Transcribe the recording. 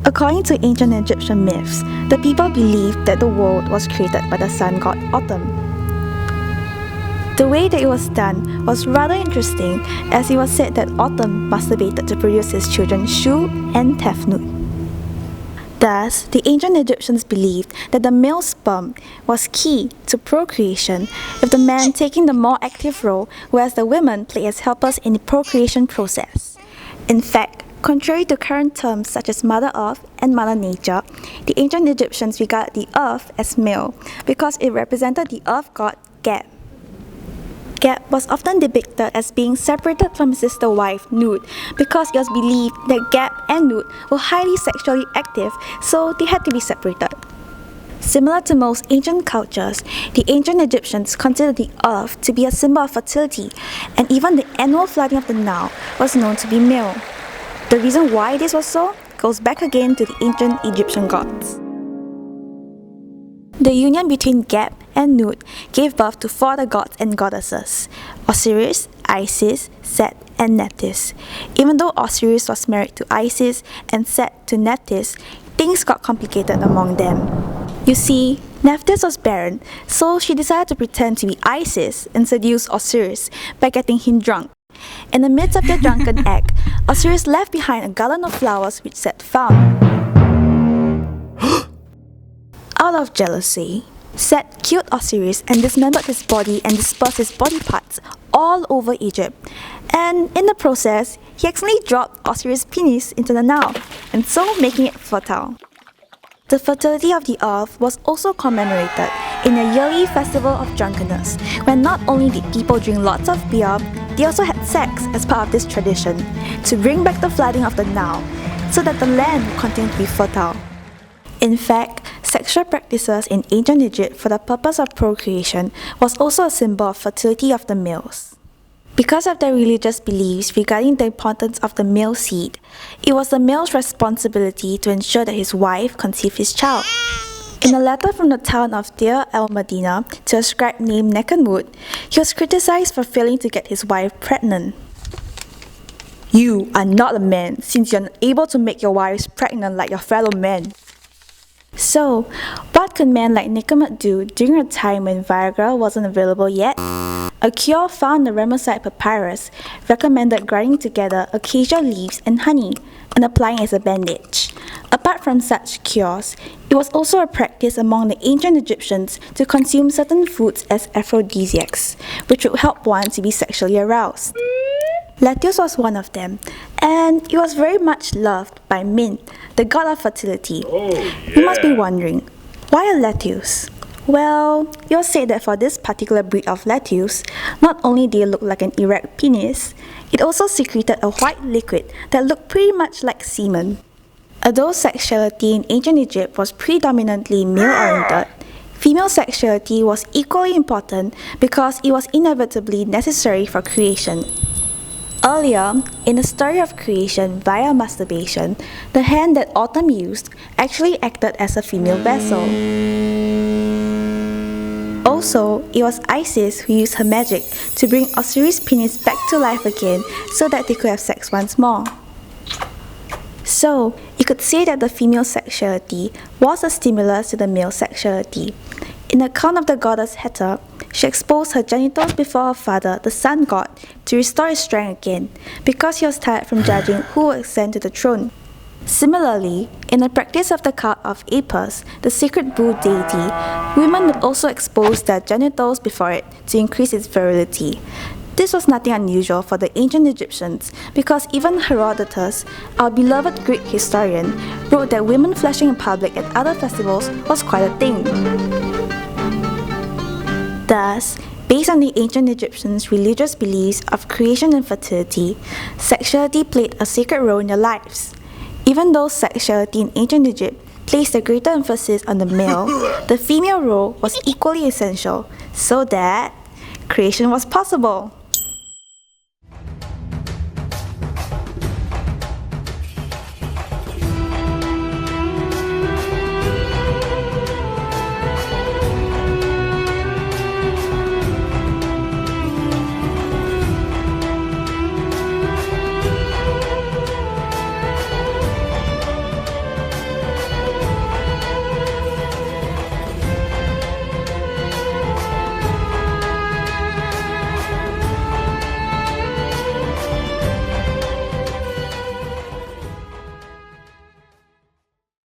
According to ancient Egyptian myths, the people believed that the world was created by the sun god Autumn. The way that it was done was rather interesting, as it was said that Autumn masturbated to produce his children Shu and Tefnut. Thus, the ancient Egyptians believed that the male sperm was key to procreation, with the man taking the more active role, whereas the women played as helpers in the procreation process. In fact, contrary to current terms such as Mother Earth and Mother Nature, the ancient Egyptians regarded the earth as male because it represented the earth god Geb. Geb was often depicted as being separated from his sister wife Nut because it was believed that Geb and Nut were highly sexually active, so they had to be separated. Similar to most ancient cultures, the ancient Egyptians considered the earth to be a symbol of fertility, and even the annual flooding of the Nile was known to be male. The reason why this was so goes back again to the ancient Egyptian gods. The union between Geb and Nut gave birth to 4 other gods and goddesses: Osiris, Isis, Set, and Nephthys. Even though Osiris was married to Isis and Set to Nephthys, things got complicated among them. You see, Nephthys was barren, so she decided to pretend to be Isis and seduce Osiris by getting him drunk. In the midst of their drunken act, Osiris left behind a garland of flowers which Set found. Out of jealousy, Set killed Osiris and dismembered his body and dispersed his body parts all over Egypt. And in the process, he accidentally dropped Osiris' penis into the Nile, and so making it fertile. The fertility of the earth was also commemorated in a yearly festival of drunkenness, when not only did people drink lots of beer, they also had sex as part of this tradition, to bring back the flooding of the Nile, so that the land would continue to be fertile. In fact, sexual practices in ancient Egypt for the purpose of procreation was also a symbol of fertility of the males. Because of their religious beliefs regarding the importance of the male seed, it was the male's responsibility to ensure that his wife conceived his child. In a letter from the town of Deir el-Medina to a scribe named Nekhenmut, he was criticized for failing to get his wife pregnant. "You are not a man, since you are unable to make your wives pregnant like your fellow men." So, what could men like Nekhenmut do during a time when Viagra wasn't available yet? A cure found in the Ramesside papyrus recommended grinding together acacia leaves and honey and applying as a bandage. Apart from such cures, it was also a practice among the ancient Egyptians to consume certain foods as aphrodisiacs, which would help one to be sexually aroused. Lettuce was one of them, and it was very much loved by Min, the god of fertility. You must be wondering, why a lettuce? Well, it was said that for this particular breed of lettuce, not only did it look like an erect penis, it also secreted a white liquid that looked pretty much like semen. Although sexuality in ancient Egypt was predominantly male-oriented, female sexuality was equally important because it was inevitably necessary for creation. Earlier, in the story of creation via masturbation, the hand that Autumn used actually acted as a female vessel. Also, it was Isis who used her magic to bring Osiris' penis back to life again so that they could have sex once more. So, you could say that the female sexuality was a stimulus to the male sexuality. In the account of the goddess Heta, she exposed her genitals before her father, the sun god, to restore his strength again, because he was tired from judging who would ascend to the throne. Similarly, in the practice of the cult of Apis, the sacred bull deity, women would also expose their genitals before it to increase its virility. This was nothing unusual for the ancient Egyptians, because even Herodotus, our beloved Greek historian, wrote that women flashing in public at other festivals was quite a thing. Thus, based on the ancient Egyptians' religious beliefs of creation and fertility, sexuality played a sacred role in their lives. Even though sexuality in ancient Egypt placed a greater emphasis on the male, the female role was equally essential, so that creation was possible.